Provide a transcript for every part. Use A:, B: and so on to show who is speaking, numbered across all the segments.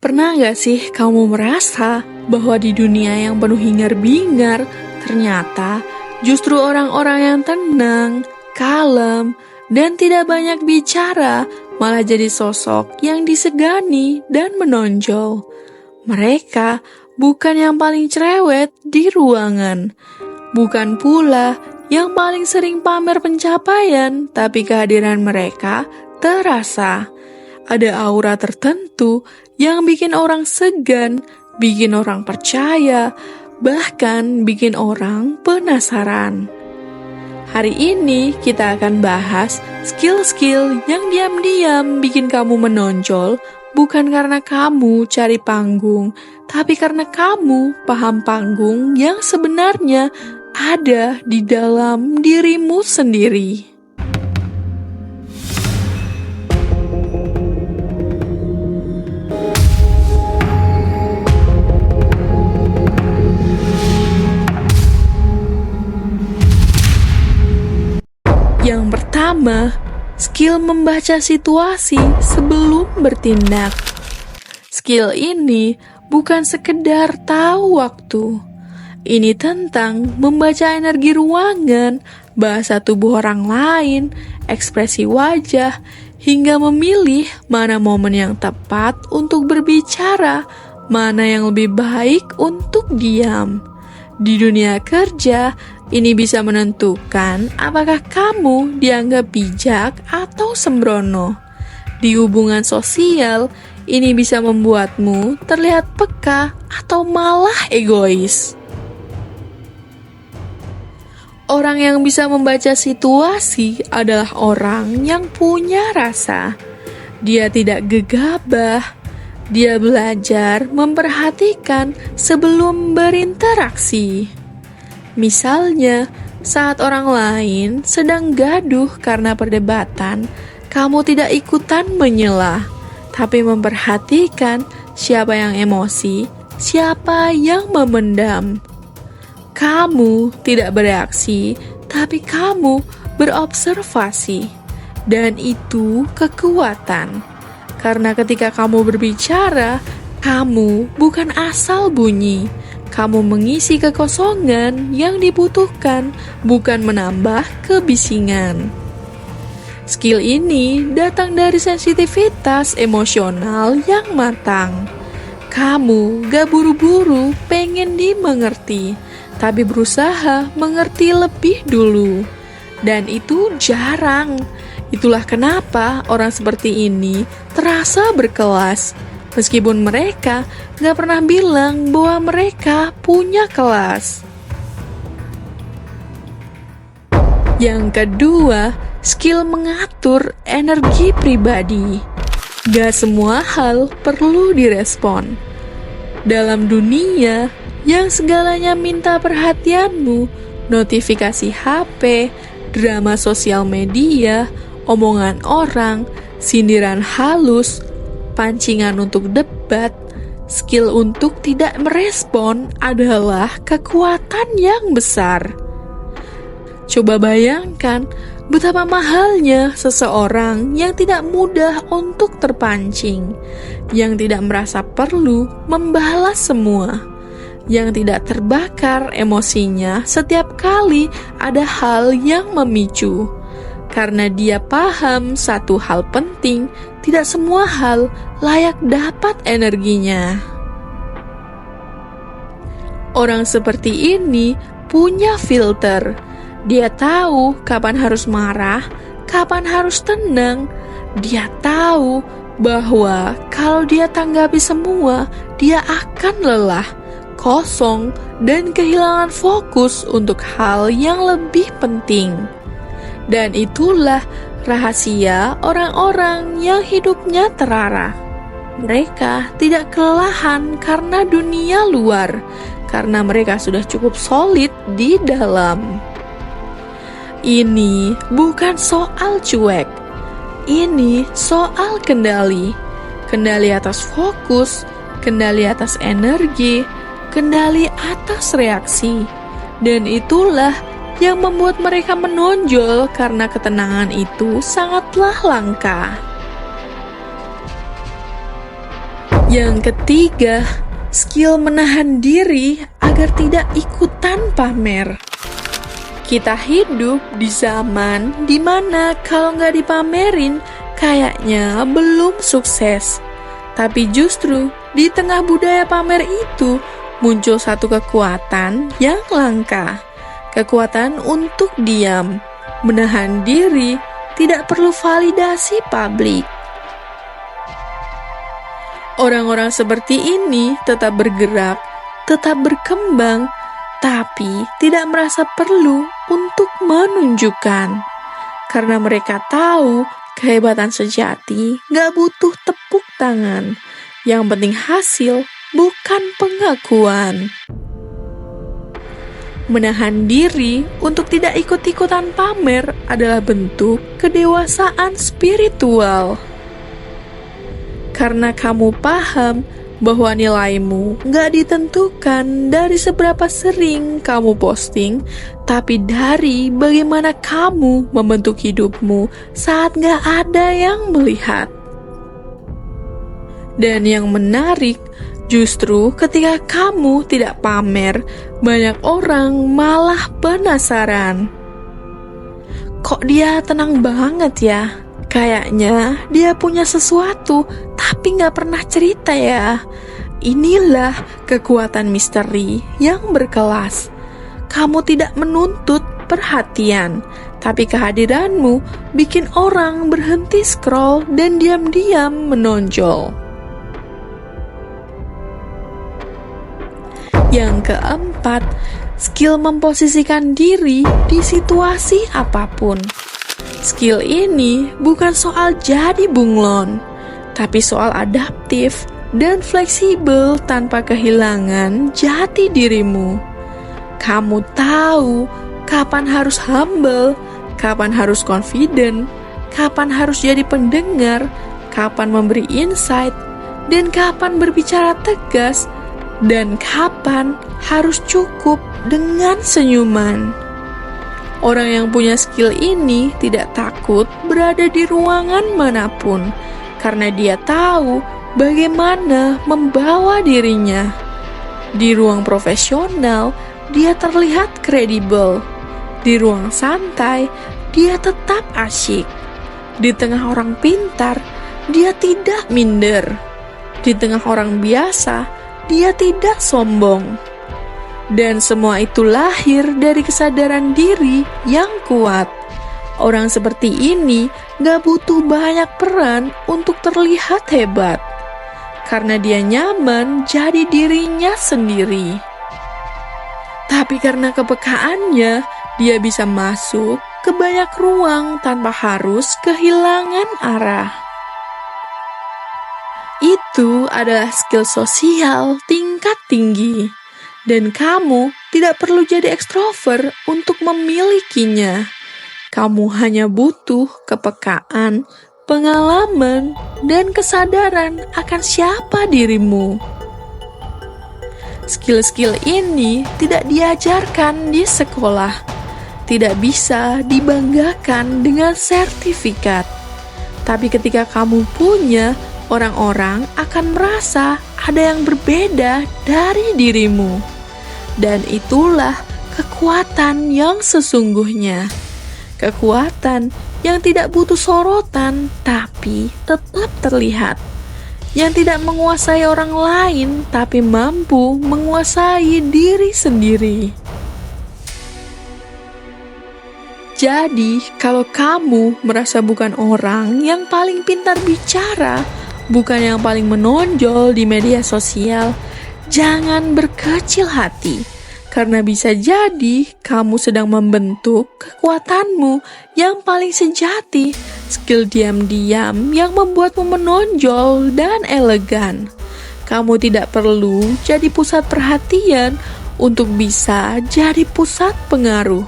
A: Pernah gak sih kamu merasa bahwa di dunia yang penuh hingar-bingar, ternyata justru orang-orang yang tenang, kalem, dan tidak banyak bicara malah jadi sosok yang disegani dan menonjol. Mereka bukan yang paling cerewet di ruangan, bukan pula yang paling sering pamer pencapaian, tapi kehadiran mereka terasa. Ada aura tertentu yang bikin orang segan, bikin orang percaya, bahkan bikin orang penasaran. Hari ini kita akan bahas skill-skill yang diam-diam bikin kamu menonjol, bukan karena kamu cari panggung, tapi karena kamu paham panggung yang sebenarnya ada di dalam dirimu sendiri. Yang pertama, skill membaca situasi sebelum bertindak. Skill ini bukan sekedar tahu waktu. Ini tentang membaca energi ruangan, bahasa tubuh orang lain, ekspresi wajah, hingga memilih mana momen yang tepat untuk berbicara, mana yang lebih baik untuk diam. Di dunia kerja, ini bisa menentukan apakah kamu dianggap bijak atau sembrono. Di hubungan sosial, ini bisa membuatmu terlihat peka atau malah egois. Orang yang bisa membaca situasi adalah orang yang punya rasa. Dia tidak gegabah. Dia belajar memperhatikan sebelum berinteraksi. Misalnya, saat orang lain sedang gaduh karena perdebatan, kamu tidak ikutan menyela, tapi memperhatikan siapa yang emosi, siapa yang memendam. Kamu tidak bereaksi, tapi kamu berobservasi, dan itu kekuatan. Karena ketika kamu berbicara, kamu bukan asal bunyi. Kamu mengisi kekosongan yang dibutuhkan, bukan menambah kebisingan. Skill ini datang dari sensitivitas emosional yang matang. Kamu gak buru-buru pengen dimengerti, tapi berusaha mengerti lebih dulu. Dan itu jarang. Itulah kenapa orang seperti ini terasa berkelas. Meskipun mereka gak pernah bilang bahwa mereka punya kelas. Yang kedua, skill mengatur energi pribadi. Gak semua hal perlu direspon. Dalam dunia yang segalanya minta perhatianmu, notifikasi HP, drama sosial media, omongan orang, sindiran halus, pancingan untuk debat, skill untuk tidak merespon adalah kekuatan yang besar. Coba bayangkan betapa mahalnya seseorang yang tidak mudah untuk terpancing, yang tidak merasa perlu membalas semua, yang tidak terbakar emosinya setiap kali ada hal yang memicu. Karena dia paham satu hal penting, tidak semua hal layak dapat energinya. Orang seperti ini punya filter. Dia tahu kapan harus marah, kapan harus tenang. Dia tahu bahwa kalau dia tanggapi semua, dia akan lelah, kosong, dan kehilangan fokus untuk hal yang lebih penting. Dan itulah rahasia orang-orang yang hidupnya terarah. Mereka tidak kelelahan karena dunia luar, karena mereka sudah cukup solid di dalam. Ini bukan soal cuek. Ini soal kendali. Kendali atas fokus, kendali atas energi, kendali atas reaksi. Dan itulah yang membuat mereka menonjol karena ketenangan itu sangatlah langka. Yang ketiga, skill menahan diri agar tidak ikutan pamer. Kita hidup di zaman dimana kalau nggak dipamerin, kayaknya belum sukses. Tapi justru di tengah budaya pamer itu, muncul satu kekuatan yang langka. Kekuatan untuk diam, menahan diri, tidak perlu validasi publik. Orang-orang seperti ini tetap bergerak, tetap berkembang, tapi tidak merasa perlu untuk menunjukkan. Karena mereka tahu kehebatan sejati gak butuh tepuk tangan. Yang penting hasil, bukan pengakuan. Menahan diri untuk tidak ikut-ikutan pamer adalah bentuk kedewasaan spiritual. Karena kamu paham bahwa nilaimu gak ditentukan dari seberapa sering kamu posting, tapi dari bagaimana kamu membentuk hidupmu saat gak ada yang melihat. Dan yang menarik, justru ketika kamu tidak pamer, banyak orang malah penasaran. Kok dia tenang banget ya? Kayaknya dia punya sesuatu, tapi gak pernah cerita ya. Inilah kekuatan misteri yang berkelas. Kamu tidak menuntut perhatian, tapi kehadiranmu bikin orang berhenti scroll dan diam-diam menonjol. Yang keempat, skill memposisikan diri di situasi apapun. Skill ini bukan soal jadi bunglon, tapi soal adaptif dan fleksibel tanpa kehilangan jati dirimu. Kamu tahu kapan harus humble, kapan harus confident, kapan harus jadi pendengar, kapan memberi insight, dan kapan berbicara tegas, dan kapan harus cukup dengan senyuman. Orang yang punya skill ini tidak takut berada di ruangan manapun, karena dia tahu bagaimana membawa dirinya. Di ruang profesional, dia terlihat kredibel. Di ruang santai, dia tetap asyik. Di tengah orang pintar, dia tidak minder. Di tengah orang biasa, dia tidak sombong. Dan semua itu lahir dari kesadaran diri yang kuat. Orang seperti ini gak butuh banyak peran untuk terlihat hebat, karena dia nyaman jadi dirinya sendiri. Tapi karena kepekaannya, dia bisa masuk ke banyak ruang tanpa harus kehilangan arah. Itu adalah skill sosial tingkat tinggi. Dan kamu tidak perlu jadi ekstrovert untuk memilikinya. Kamu hanya butuh kepekaan, pengalaman, dan kesadaran akan siapa dirimu. Skill-skill ini tidak diajarkan di sekolah, tidak bisa dibanggakan dengan sertifikat. Tapi ketika kamu punya, orang-orang akan merasa ada yang berbeda dari dirimu. Dan itulah kekuatan yang sesungguhnya. Kekuatan yang tidak butuh sorotan, tapi tetap terlihat. Yang tidak menguasai orang lain, tapi mampu menguasai diri sendiri. Jadi, kalau kamu merasa bukan orang yang paling pintar bicara, bukan yang paling menonjol di media sosial, jangan berkecil hati, karena bisa jadi kamu sedang membentuk kekuatanmu yang paling sejati, skill diam-diam yang membuatmu menonjol dan elegan. Kamu tidak perlu jadi pusat perhatian untuk bisa jadi pusat pengaruh.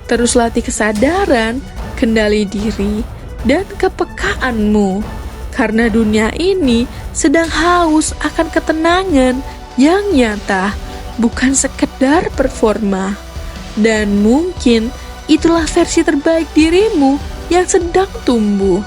A: Terus latih kesadaran, kendali diri, dan kepekaanmu. Karena dunia ini sedang haus akan ketenangan yang nyata, bukan sekedar performa. Dan mungkin itulah versi terbaik dirimu yang sedang tumbuh.